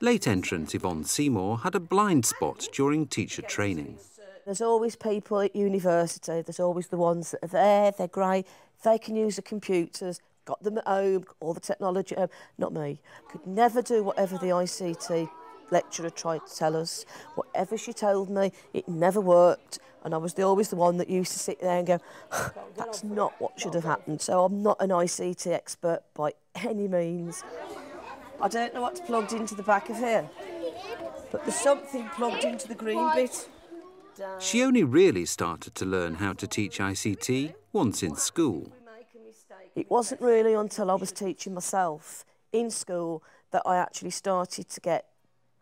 Late entrant Yvonne Seymour had a blind spot during teacher training. There's always people at university, there's always the ones that are there, they're great, they can use the computers, got them at home, all the technology at home. Not me. Could never do whatever the ICT lecturer tried to tell us. Whatever she told me, it never worked. And I was always the one that used to sit there and go, that's not what should have happened. So I'm not an ICT expert by any means. I don't know what's plugged into the back of here, but there's something plugged into the green bit. She only really started to learn how to teach ICT once in school. It wasn't really until I was teaching myself in school that I actually started to get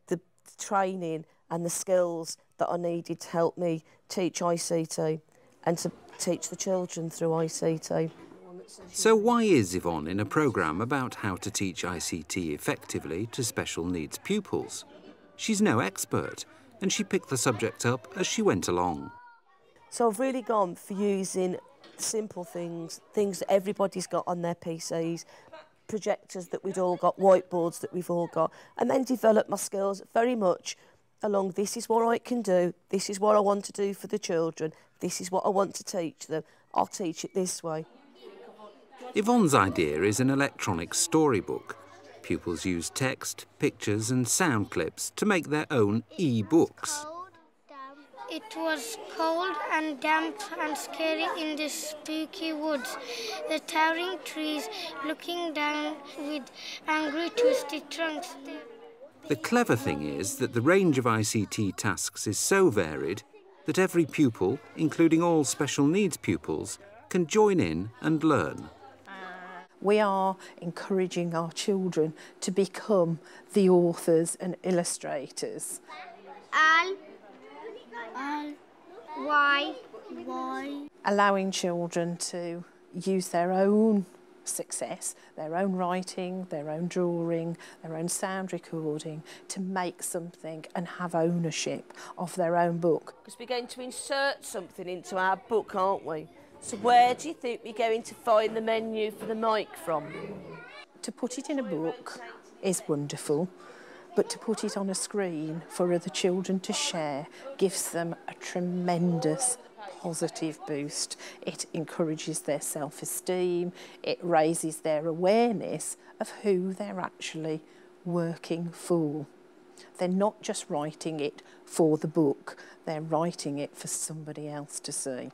the training and the skills that I needed to help me teach ICT and to teach the children through ICT. So why is Yvonne in a programme about how to teach ICT effectively to special needs pupils? She's no expert, and she picked the subject up as she went along. So I've really gone for using simple things, things that everybody's got on their PCs, projectors that we've all got, whiteboards that we've all got, and then develop my skills very much along this is what I can do, this is what I want to do for the children, this is what I want to teach them, I'll teach it this way. Yvonne's idea is an electronic storybook. Pupils use text, pictures and sound clips to make their own e-books. It was cold and damp and scary in the spooky woods. The towering trees looking down with angry twisted trunks. The clever thing is that the range of ICT tasks is so varied that every pupil, including all special needs pupils, can join in and learn. We are encouraging our children to become the authors and illustrators. Why? Allowing children to use their own success, their own writing, their own drawing, their own sound recording to make something and have ownership of their own book. Because we're going to insert something into our book, aren't we? So where do you think we're going to find the menu for the mic from? To put it in a book is wonderful, but to put it on a screen for other children to share gives them a tremendous positive boost. It encourages their self-esteem, it raises their awareness of who they're actually working for. They're not just writing it for the book, they're writing it for somebody else to see.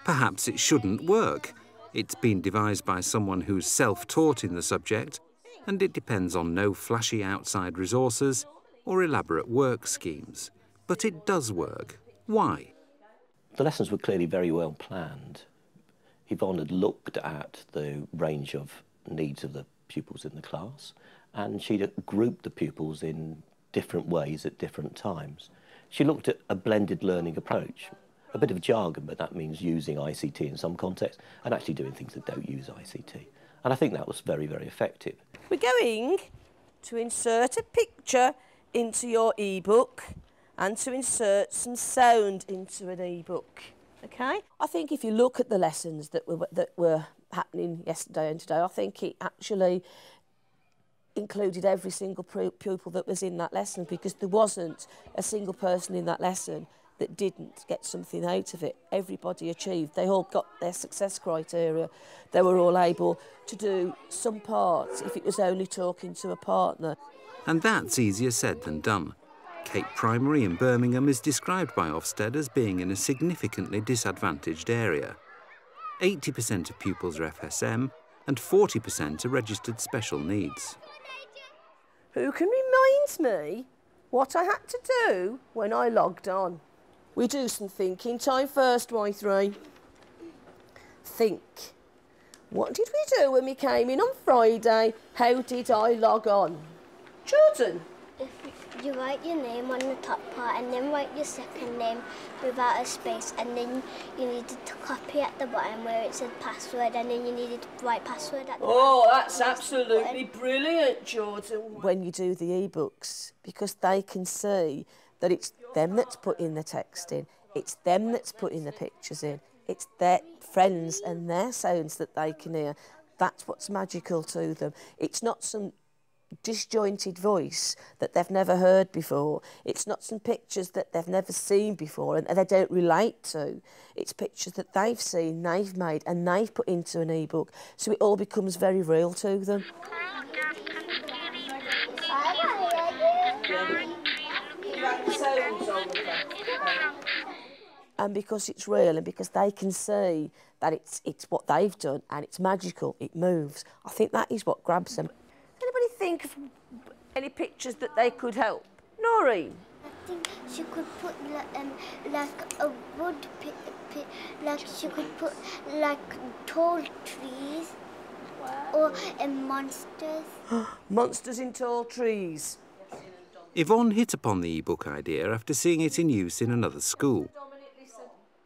Perhaps it shouldn't work. It's been devised by someone who's self-taught in the subject, and it depends on no flashy outside resources or elaborate work schemes. But it does work. Why? The lessons were clearly very well planned. Yvonne had looked at the range of needs of the pupils in the class, and she'd grouped the pupils in different ways at different times. She looked at a blended learning approach. A bit of jargon, but that means using ICT in some context and actually doing things that don't use ICT. And I think that was very, very effective. We're going to insert a picture into your e-book and to insert some sound into an e-book, okay? I think if you look at the lessons that were happening yesterday and today, I think it actually included every single pupil that was in that lesson, because there wasn't a single person in that lesson that didn't get something out of it. Everybody achieved. They all got their success criteria. They were all able to do some parts if it was only talking to a partner. And that's easier said than done. Cape Primary in Birmingham is described by Ofsted as being in a significantly disadvantaged area. 80% of pupils are FSM and 40% are registered special needs. Who can remind me what I had to do when I logged on? We do some thinking time first, Y3. Think. What did we do when we came in on Friday? How did I log on? Jordan? If you write your name on the top part and then write your second name without a space, and then you needed to copy at the bottom where it said password, and then you needed to write password at the Oh, that's absolutely brilliant, Jordan. When you do the e-books, because they can see that it's them that's putting the text in, it's them that's putting the pictures in, it's their friends and their sounds that they can hear. That's what's magical to them. It's not some disjointed voice that they've never heard before. It's not some pictures that they've never seen before and they don't relate to. It's pictures that they've seen, they've made and they've put into an e-book, so it all becomes very real to them. And because it's real and because they can see that it's what they've done and it's magical, it moves, I think that is what grabs them. Anybody think of any pictures that they could help? Noreen? I think she could put like a wood like she could put like tall trees or monsters. Monsters in tall trees. Yvonne hit upon the e-book idea after seeing it in use in another school.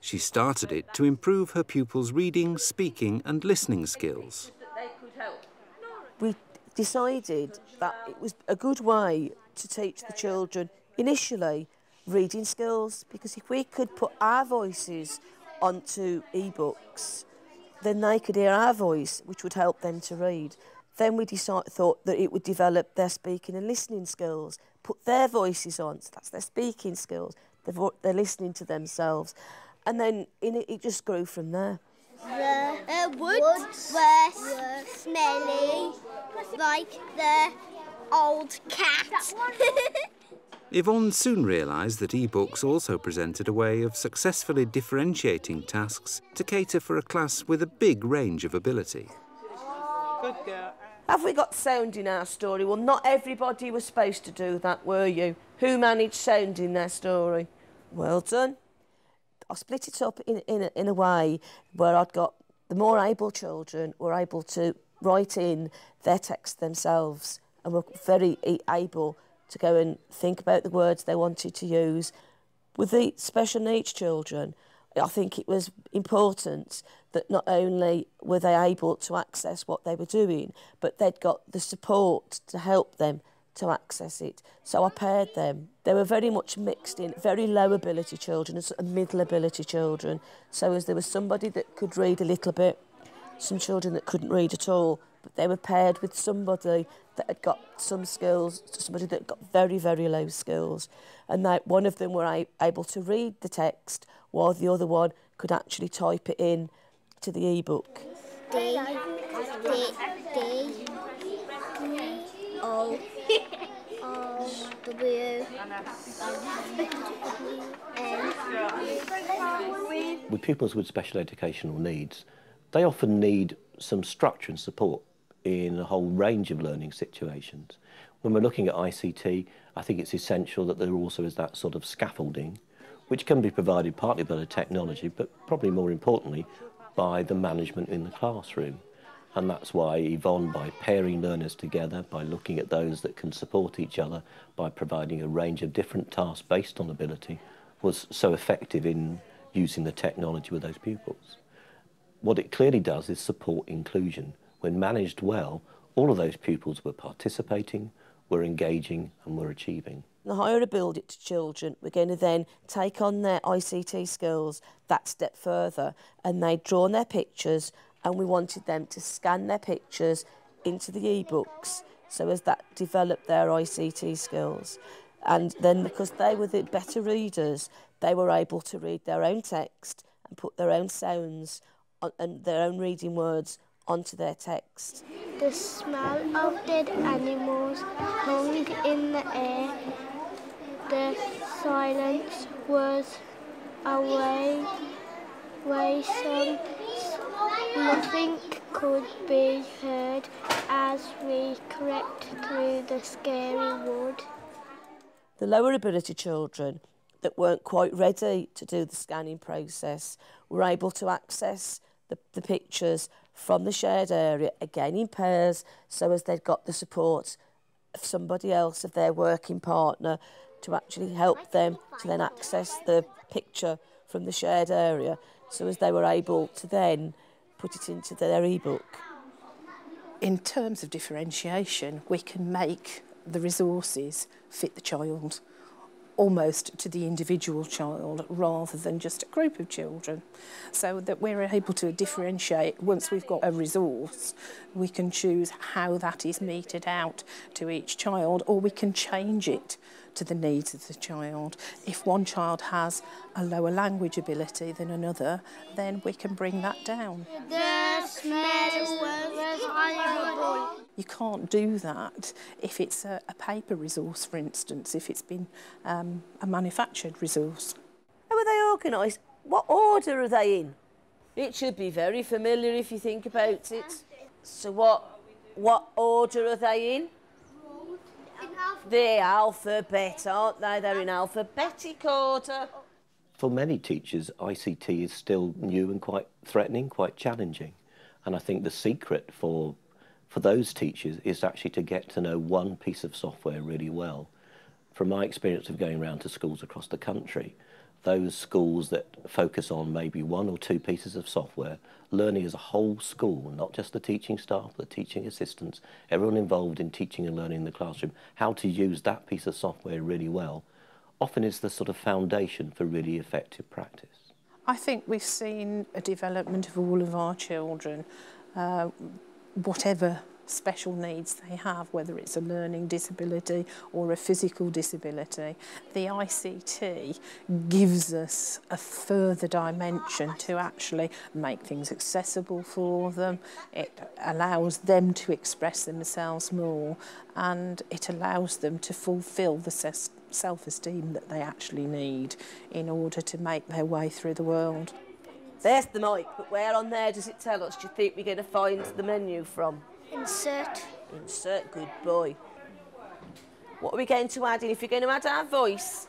She started it to improve her pupils' reading, speaking and listening skills. We decided that it was a good way to teach the children, initially, reading skills, because if we could put our voices onto e-books, then they could hear our voice, which would help them to read. Then we thought that it would develop their speaking and listening skills, put their voices on, so that's their speaking skills, they're listening to themselves. And then it just grew from there. The woods were smelly, like the old cat. Yvonne soon realised that e-books also presented a way of successfully differentiating tasks to cater for a class with a big range of ability. Good girl. Have we got sound in our story? Well, not everybody was supposed to do that, were you? Who managed sound in their story? Well done. I split it up in a way where I'd got the more able children were able to write in their text themselves and were very able to go and think about the words they wanted to use. With the special needs children, I think it was important that not only were they able to access what they were doing, but they'd got the support to help them to access it. So I paired them. They were very much mixed in, very low ability children and middle ability children. So as there was somebody that could read a little bit, some children that couldn't read at all, but they were paired with somebody that had got some skills, somebody that got very, very low skills. And one of them were able to read the text while the other one could actually type it in to the e-book. D, O, W, N. With pupils with special educational needs, they often need some structure and support in a whole range of learning situations. When we're looking at ICT, I think it's essential that there also is that sort of scaffolding, which can be provided partly by the technology, but probably more importantly, by the management in the classroom. And that's why Yvonne, by pairing learners together, by looking at those that can support each other, by providing a range of different tasks based on ability, was so effective in using the technology with those pupils. What it clearly does is support inclusion. When managed well, all of those pupils were participating, were engaging and were achieving. The higher ability to children, we're going to then take on their ICT skills that step further, and they'd drawn their pictures and we wanted them to scan their pictures into the e-books so as that developed their ICT skills. And then because they were the better readers, they were able to read their own text and put their own sounds and their own reading words onto their text. The smell of dead animals hung in the air. The silence was away some. Nothing could be heard as we crept through the scary wood. The lower ability children that weren't quite ready to do the scanning process were able to access the pictures from the shared area, again in pairs, so as they'd got the support of somebody else, of their working partner, to actually help them to then access the picture from the shared area, so as they were able to then put it into their e-book. In terms of differentiation, we can make the resources fit the child. almost to the individual child rather than just a group of children, so that we're able to differentiate. Once we've got a resource, we can choose how that is meted out to each child, or we can change it to the needs of the child. If one child has a lower language ability than another, then we can bring that down. The smell was horrible. You can't do that if it's a paper resource, for instance, if it's been a manufactured resource. How are they organised? What order are they in? It should be very familiar if you think about it. So what order are they in? The alphabet, aren't they? They're in alphabetic order. For many teachers, ICT is still new and quite threatening, quite challenging. And I think the secret for those teachers is actually to get to know one piece of software really well. From my experience of going around to schools across the country, those schools that focus on maybe one or two pieces of software, learning as a whole school, not just the teaching staff, the teaching assistants, everyone involved in teaching and learning in the classroom, how to use that piece of software really well, often is the sort of foundation for really effective practice. I think we've seen a development of all of our children, whatever special needs they have, whether it's a learning disability or a physical disability. The ICT gives us a further dimension to actually make things accessible for them. It allows them to express themselves more, and it allows them to fulfil the self-esteem that they actually need in order to make their way through the world. There's the mic, but where on there does it tell us? Do you think we're going to find the menu from? Insert. Insert, good boy. What are we going to add in? If you're going to add our voice,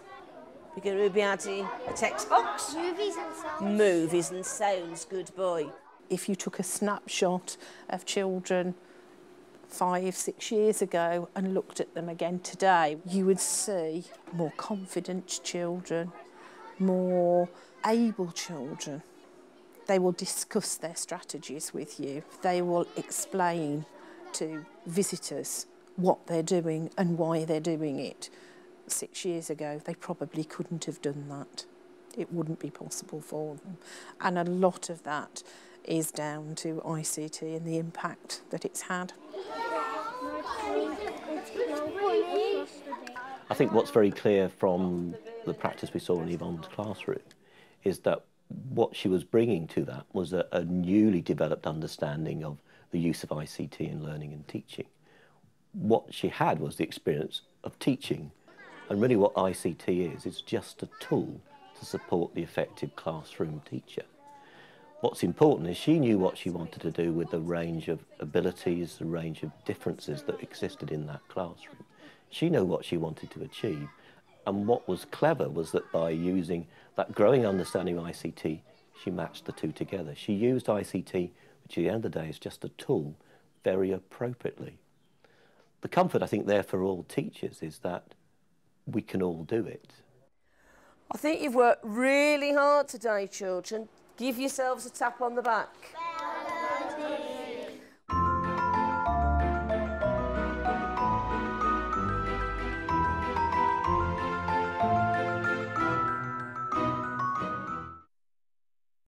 we're going to be adding a text box. Movies and sounds. Movies and sounds, good boy. If you took a snapshot of children 5, 6 years ago and looked at them again today, you would see more confident children, more able children. They will discuss their strategies with you. They will explain to visitors what they're doing and why they're doing it. 6 years ago, they probably couldn't have done that. It wouldn't be possible for them. And a lot of that is down to ICT and the impact that it's had. I think what's very clear from the practice we saw in Yvonne's classroom is that what she was bringing to that was a newly developed understanding of the use of ICT in learning and teaching. What she had was the experience of teaching, and really what ICT is just a tool to support the effective classroom teacher. What's important is she knew what she wanted to do with the range of abilities, the range of differences that existed in that classroom. She knew what she wanted to achieve. And what was clever was that by using that growing understanding of ICT, she matched the two together. She used ICT, which at the end of the day is just a tool, very appropriately. The comfort, I think, there for all teachers is that we can all do it. I think you've worked really hard today, children. Give yourselves a tap on the back.